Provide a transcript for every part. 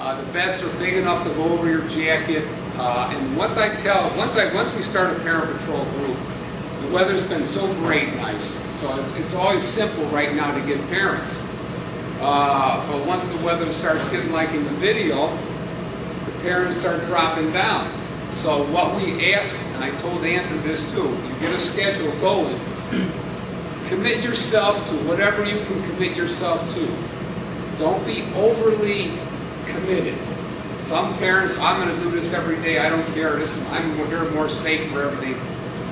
The vests are big enough to go over your jacket. And once we start a parent patrol group, the weather's been so great and nice. So it's always simple right now to get parents. But once the weather starts getting like in the video, the parents start dropping down. So what we ask, and I told Andrew this too, you get a schedule going, commit yourself to whatever you can commit yourself to. Don't be overly committed. Some parents, I'm going to do this every day, I don't care, I'm here more safe for everything.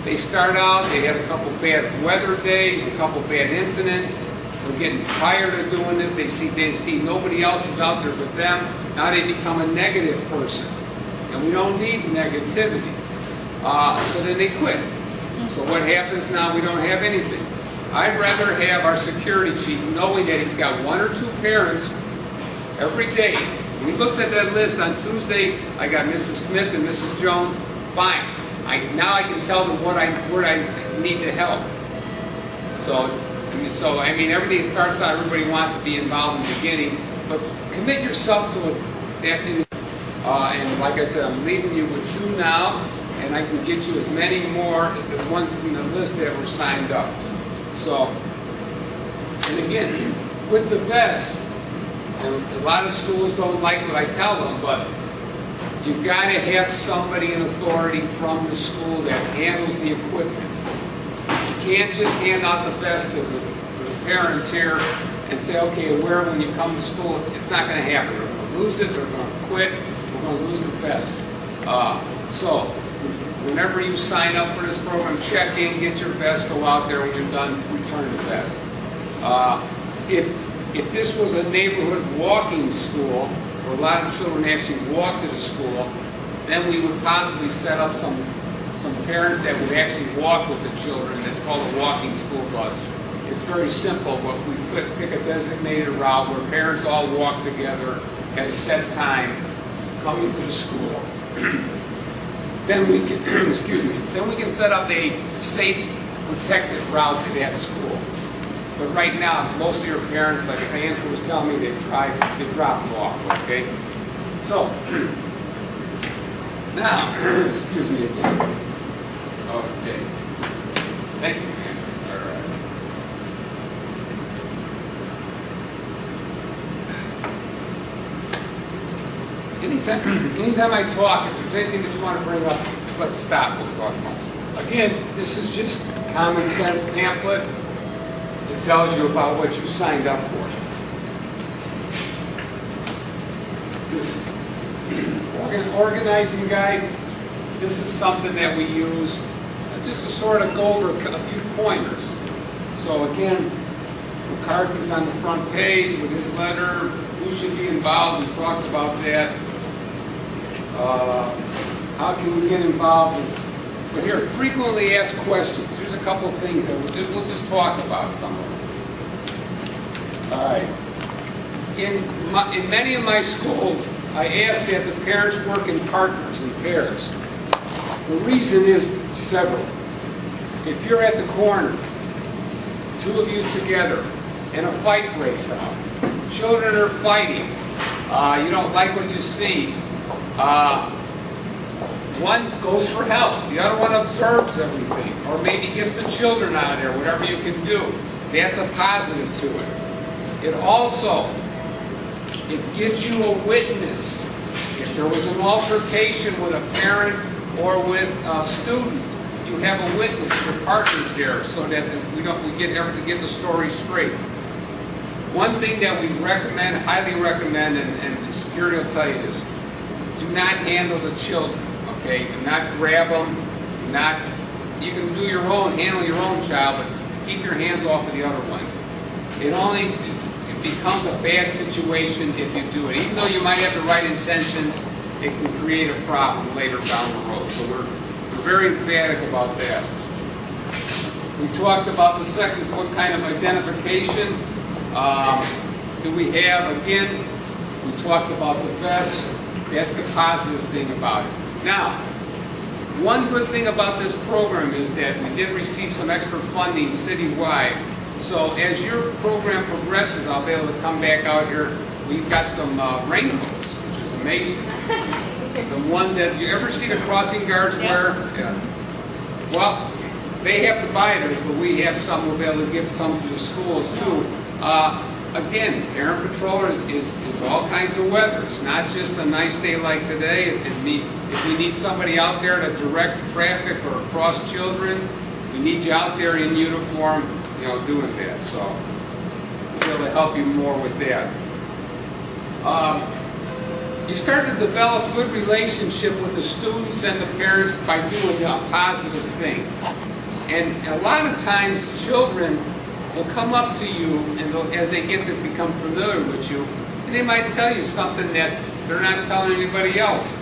They start out, they have a couple bad weather days, a couple bad incidents, they're getting tired of doing this, they see nobody else is out there but them, now they become a negative person. And we don't need negativity. So then they quit. So what happens now? We don't have anything. I'd rather have our security chief knowing that he's got 1 or 2 parents every day. When he looks at that list on Tuesday, I got Mrs. Smith and Mrs. Jones, fine. Now I can tell them where I need to help. So I mean, everything starts out, everybody wants to be involved in the beginning, but commit yourself to that. And like I said, I'm leaving you with 2 now, and I can get you as many more as the ones in the list that were signed up. So, and again, with the vests, and a lot of schools don't like what I tell them, but you've got to have somebody in authority from the school that handles the equipment. You can't just hand out the vest to the parents here and say, okay, wear it when you come to school. It's not going to happen. They're going to lose it, they're going to quit, we're going to lose the vest. So, whenever you sign up for this program, check in, get your vest, go out there. When you're done, return the vest. If this was a neighborhood walking school, where a lot of children actually walk to the school, then we would possibly set up some parents that would actually walk with the children. It's called a walking school bus. It's very simple, but we pick a designated route where parents all walk together at a set time coming to the school. Then we can, then we can set up a safe, protected route to that school. But right now, most of your parents, like Andrew was telling me, they drop them off, okay? So, now, excuse me again. Okay. Thank you, Andrew. All right. Anytime I talk, if there's anything that you want to bring up, let's stop. We'll talk about. Again, this is just a common sense pamphlet. It tells you about what you signed up for. This organizing guide, this is something that we use just to sort of go over a few pointers. So again, McCarthy's on the front page with his letter. Who should be involved? We talked about that. How can we get involved? But here, frequently asked questions. Here's a couple of things that we'll just talk about some of them. All right. In many of my schools, I ask that the parents work in partners and pairs. The reason is several. If you're at the corner, 2 of you together, and a fight breaks out, children are fighting, you don't like what you see, one goes for help, the other one observes everything, or maybe gets the children out of there, whatever you can do. That's a positive to it. It also, it gives you a witness. If there was an altercation with a parent or with a student, you have a witness, your partner's there, so that we get the story straight. One thing that we recommend, highly recommend, and the security will tell you is, do not handle the children, okay? Do not grab them, you can do your own, handle your own child, but keep your hands off of the other ones. It becomes a bad situation if you do it. Even though you might have the right intentions, it can create a problem later down the road. So we're very emphatic about that. We talked about the second, what kind of identification do we have? Again, we talked about the vests. That's the positive thing about it. Now, one good thing about this program is that we did receive some extra funding citywide. So as your program progresses, I'll be able to come back out here. We've got some raincoats, which is amazing. The ones that, you ever see the crossing guards wear? Yeah. Well, they have to buy theirs, but we have some, we'll be able to give some to the schools too. Again, Parent Patrol is all kinds of weather. It's not just a nice day like today. If we need somebody out there to direct traffic or cross children, we need you out there in uniform, you know, doing that. So we'll be able to help you more with that. You start to develop good relationship with the students and the parents by doing a positive thing. And a lot of times children will come up to you and as they get to become familiar with you, and they might tell you something that they're not telling anybody else.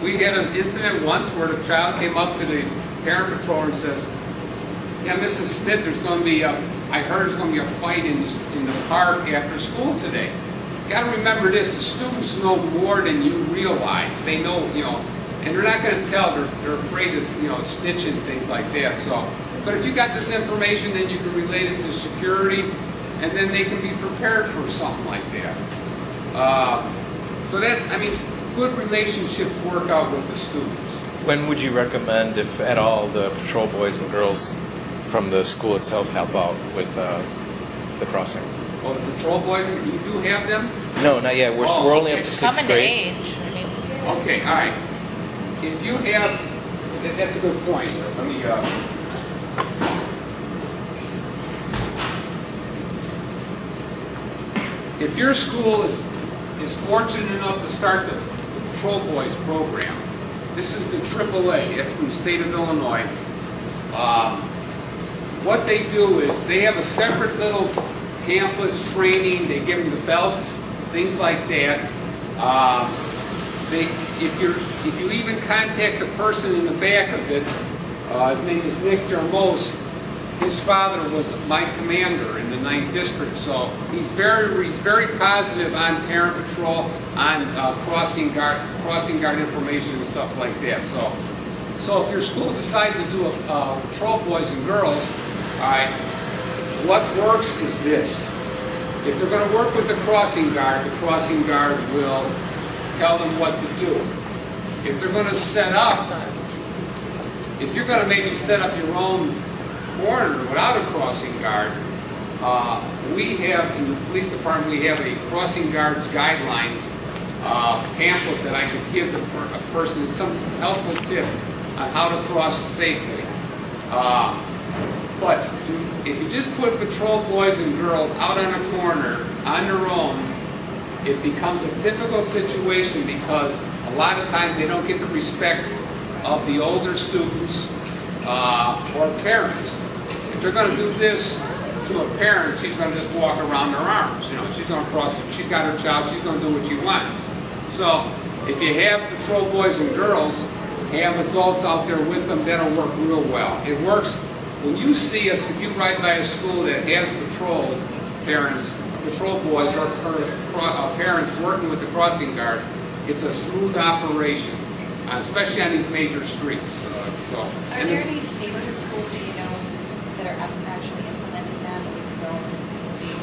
We had an incident once where the child came up to the Parent Patrol and says, "Yeah, Mrs. Smith, there's going to be I heard there's going to be a fight in the park after school today." You got to remember this: the students know more than you realize. They know, you know, and they're not going to tell. They're afraid of, you know, snitching, things like that. So, but if you got this information, then you can relate it to security, and then they can be prepared for something like that. So that's, I mean, good relationships work out with the students. When would you recommend, if at all, the patrol boys and girls from the school itself help out with the crossing? Oh, the patrol boys, you do have them? No, not yet. We're only up to sixth grade. Coming to age. I mean, Okay, all right. If you have, that's a good point. Let me, if your school is fortunate enough to start the Patrol Boys program, this is the AAA, that's from the state of Illinois. What they do is they have a separate little pamphlets, training, they give them the belts, things like that. If you even contact the person in the back of it, his name is Nick Jarmos. His father was my commander in the 9th District, so he's very positive on Parent Patrol, on crossing guard information and stuff like that. So if your school decides to do a Patrol Boys and Girls, all right, what works is this. If they're going to work with the crossing guard will tell them what to do. If they're going to set up, if you're going to maybe set up your own corner without a crossing guard, we have, in the police department, we have a crossing guard guidelines pamphlet that I could give to a person, some helpful tips on how to cross safely. But if you just put patrol boys and girls out on a corner on their own, it becomes a typical situation because a lot of times they don't get the respect of the older students or parents. If they're going to do this to a parent, she's going to just walk around their arms. You know, she's going to cross. She's got her child. She's going to do what she wants. So, if you have patrol boys and girls, have adults out there with them, that'll work real well. It works when you see us. If you ride by a school that has patrol boys or parents working with the crossing guard, it's a smooth operation, especially on these major streets. Are there any neighborhood schools that you know that are actually implementing that we can go and see?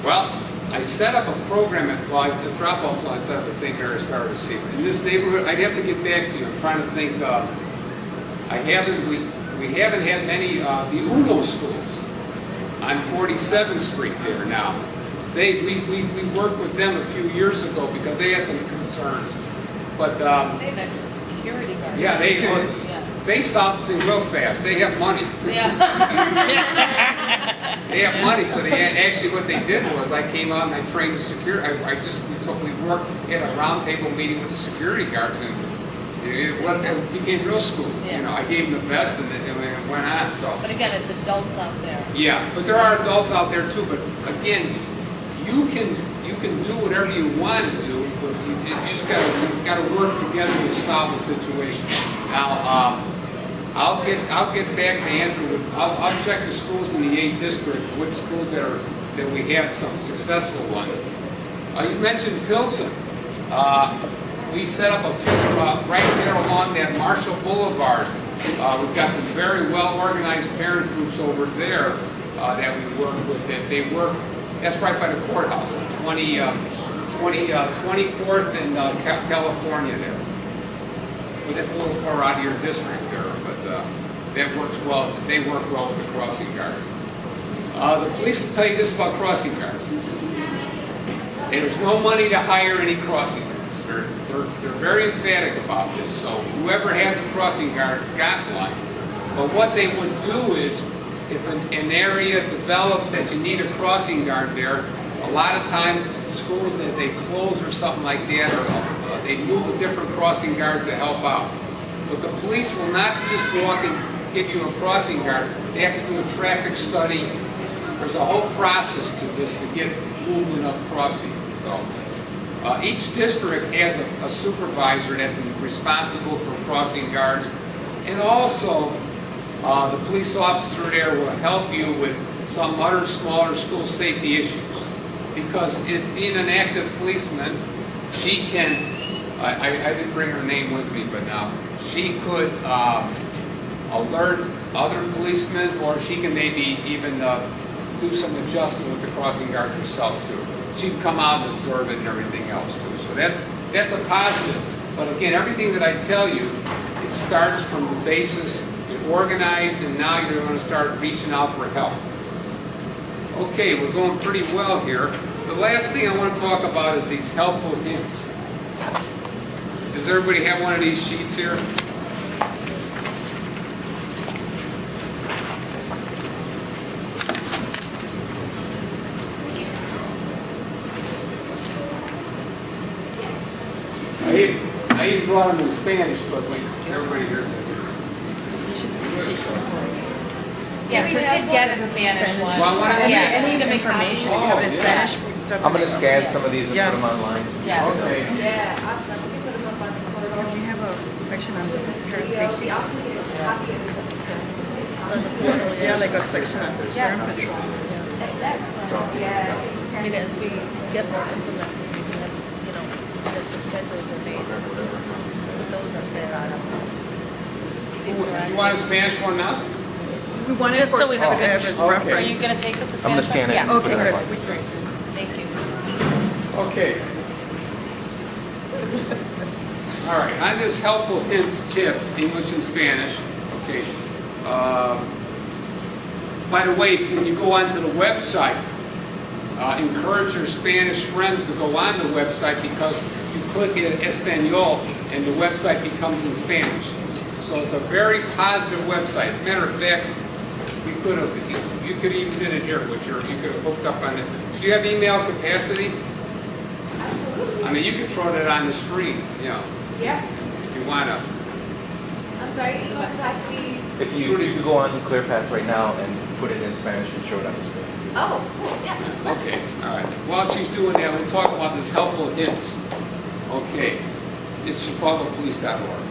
Well, I set up a program at the drop-off line I set up at St. Mary's Star Receiver. In this neighborhood, I'd have to get back to you. I'm trying to think. We haven't had many the UNO schools on 47th Street there now. We worked with them a few years ago because they had some concerns. But They have actual security guards. yeah, they solve things real fast. They have money. They have money, so actually what they did was I came out and I trained the security. We worked at a roundtable meeting with the security guards, and it became real smooth. Yeah. You know, I gave them the best, and it went on. So. but again, it's adults out there. Yeah, but there are adults out there too. But again, you can do whatever you want to do, but you just got to work together to solve the situation. Now, I'll get back to Andrew. I'll check the schools in the 8th District, which schools that we have some successful ones. You mentioned Pilsen. We set up a few right there along that Marshall Boulevard. We've got some very well-organized parent groups over there that we work with. They work. That's right by the courthouse, on 20 24th in California there. But that's a little far out of your district there, but that works well. They work well with the crossing guards. The police will tell you this about crossing guards. There's no money to hire any crossing guards. They're very emphatic about this. So whoever has a crossing guard has got one. But what they would do is, if an area develops that you need a crossing guard there, a lot of times schools, as they close or something like that, or they move a different crossing guard to help out. But the police will not just walk and give you a crossing guard. They have to do a traffic study. There's a whole process to this to get movement of crossing. So each district has a supervisor that's responsible for crossing guards, and also the police officer there will help you with some other smaller school safety issues. Because being an active policeman, she can, I didn't bring her name with me, but now she could alert other policemen, or she can maybe even do some adjustment with the crossing guard herself too. She can come out and absorb it and everything else too. So that's a positive. But again, everything that I tell you, it starts from the basis. You're organized, and now you're going to start reaching out for help. Okay, we're going pretty well here. The last thing I want to talk about is these helpful hints. Does everybody have one of these sheets here? I even brought them in Spanish, but wait, everybody hears it. Yeah, we could get a Spanish one. Well, I want to Yeah, Any we can make information copies. you have in Oh, Spanish. I'm going to scan some of these and Yes. put them online. Yes. Okay. Yeah, awesome. We can put them up on the portal. We have a section on the current We safety. also need a copy of the On the portal, Yeah, like a section on Yeah. current patrol. That's excellent, yeah. I mean, as we get more implemented, we can have, as the schedules are made, put those up there. Do you want a Spanish one now? We wanted Just for so we have to a have as Okay. Are reference. you going to take it, the Spanish I'm going to scan it. one? and Okay, put it good. online. Great. Yeah, thank you. Okay. All right, on this helpful hints tip, English and Spanish. Okay. By the way, when you go onto the website, encourage your Spanish friends to go on the website, because you click Espanol and the website becomes in Spanish. So it's a very positive website. As a matter of fact, you could even did it here, you could have hooked up on it. Do you have email capacity? Absolutely. I mean, you could throw that on the screen, Yeah. if you want to. I'm sorry, email capacity. If you go on ClearPath right now and put it in Spanish and show it on the screen. Oh, cool, yeah. Okay, all right. While she's doing that, we'll talk about this helpful hints. Okay, it's chicagopolice.org.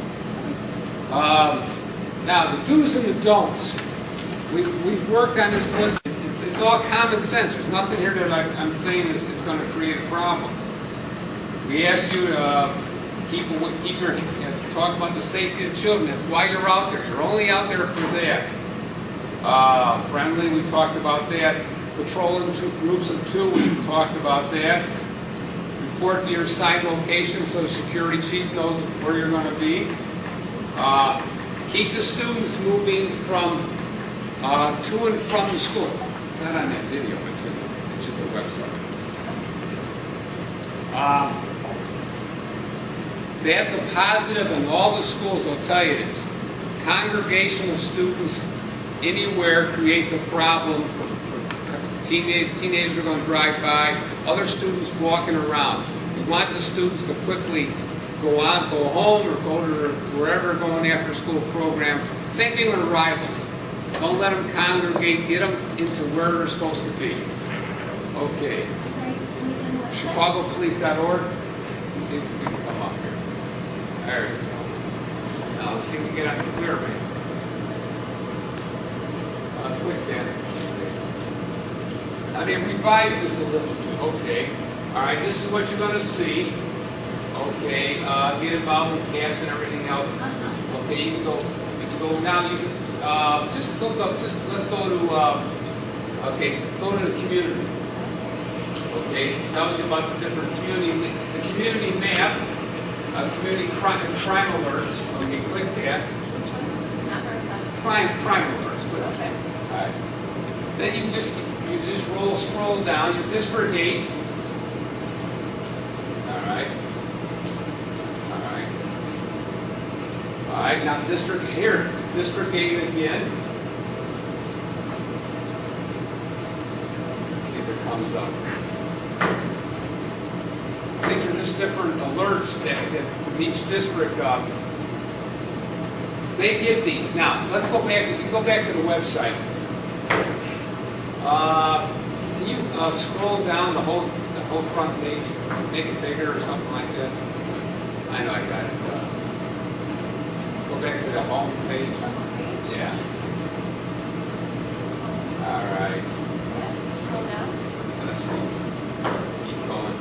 Now, the do's and the don'ts. We've worked on this list. It's all common sense. There's nothing here that I'm saying is going to create a problem. We ask you to keep your talk about the safety of children. That's why you're out there. You're only out there for that. Friendly, we talked about that. Patrolling groups of two, we talked about that. Report to your assigned location so the security chief knows where you're going to be. Keep the students moving from to and from the school. It's not on that video, it's just a website. That's a positive, and all the schools will tell you this. Congregation of students anywhere creates a problem. Teenagers are going to drive by, other students walking around. We want the students to quickly go home, or go to wherever they're going after school program. Same thing with arrivals. Don't let them congregate, get them into where they're supposed to be. Okay. ChicagoPolice.org. See if we can come up here. There we go. Now let's see if we can get on the clear man. Click that. I mean, revise this a little bit. Okay. All right, this is what you're going to see. Okay, get involved with CAPS and everything else. Okay, you can go now. You can just look up. Let's go to. Okay, go to the community. Okay, it tells you about the different community map, community crime alerts. Okay, click that. Not very much. Crime alerts. Click. Okay. All right. Then you just scroll down. You district 8. All right. All right. Now district 8 again. See if it comes up. These are just different alerts that from each district. They give these. Now, let's go back. If you go back to the website, can you scroll down the whole front page, make it bigger or something like that? I know I got it. Go back to the home page. Okay. Yeah. All right. Yeah. Scroll down. Let's see. Keep going.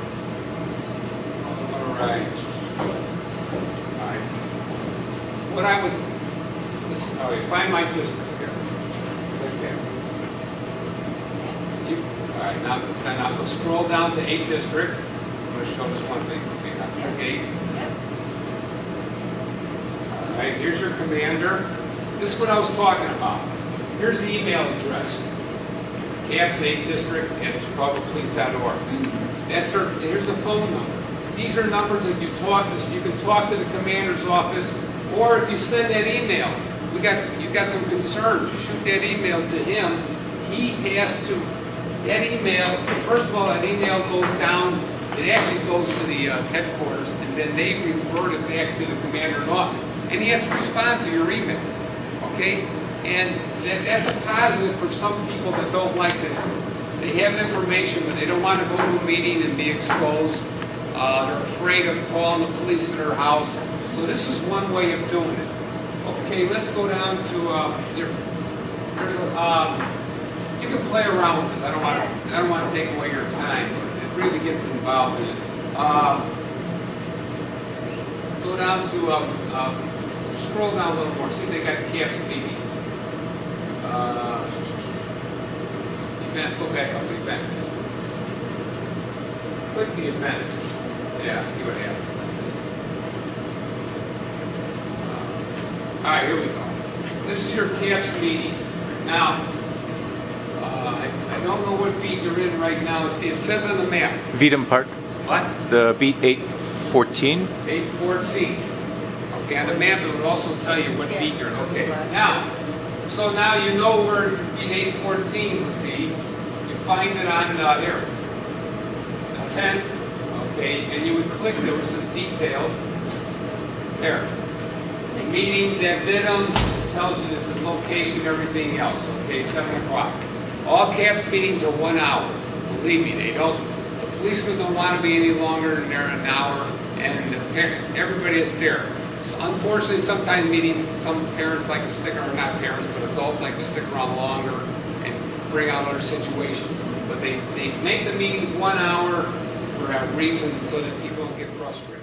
All right. All right. What I would, all right, if I might just, here, click there. All right, now we'll scroll down to 8 districts. I'm going to show this one thing. Okay, now click 8. Yep. All right, here's your commander. This is what I was talking about. Here's the email address. CAPS 8 district at chicagopolice.org. Here's the phone number. These are numbers that you can talk to the commander's office, or if you send that email, you got some concerns, you shoot that email to him. He has to, that email, first of all, that email goes down, it actually goes to the headquarters, and then they revert it back to the commander's office. And he has to respond to your email, okay? And that's a positive for some people that don't like it. They have information, but they don't want to go to a meeting and be exposed. They're afraid of calling the police to their house. So this is one way of doing it. Okay, let's go down to there's a you can play around with this. I don't want to take away your time, but it really gets involved in it. Let's go down to scroll down a little more. See if they got CAPS meetings. Events. Go back up to events. Click the events. Yeah, see what happens. All right, here we go. This is your CAPS meetings. Now, I don't know what beat you're in right now. Let's see, it says on the map. Veedham Park, What? the beat 814. 814. Okay, on the map it would also tell you what beat you're in. Okay, now you know where beat 814 would be. You find it on here, the 10th. Okay, and you would click, there was this details. There. Meetings at Veedham, it tells you the location, everything else. Okay, 7 o'clock. All CAPS meetings are 1 hour. Believe me, they don't. The policemen don't want to be any longer than they're an hour, and everybody is there. So unfortunately, sometimes meetings, some parents like to stick around, not parents, but adults like to stick around longer and bring out other situations. But they make the meetings 1 hour for that reason, so that people don't get frustrated.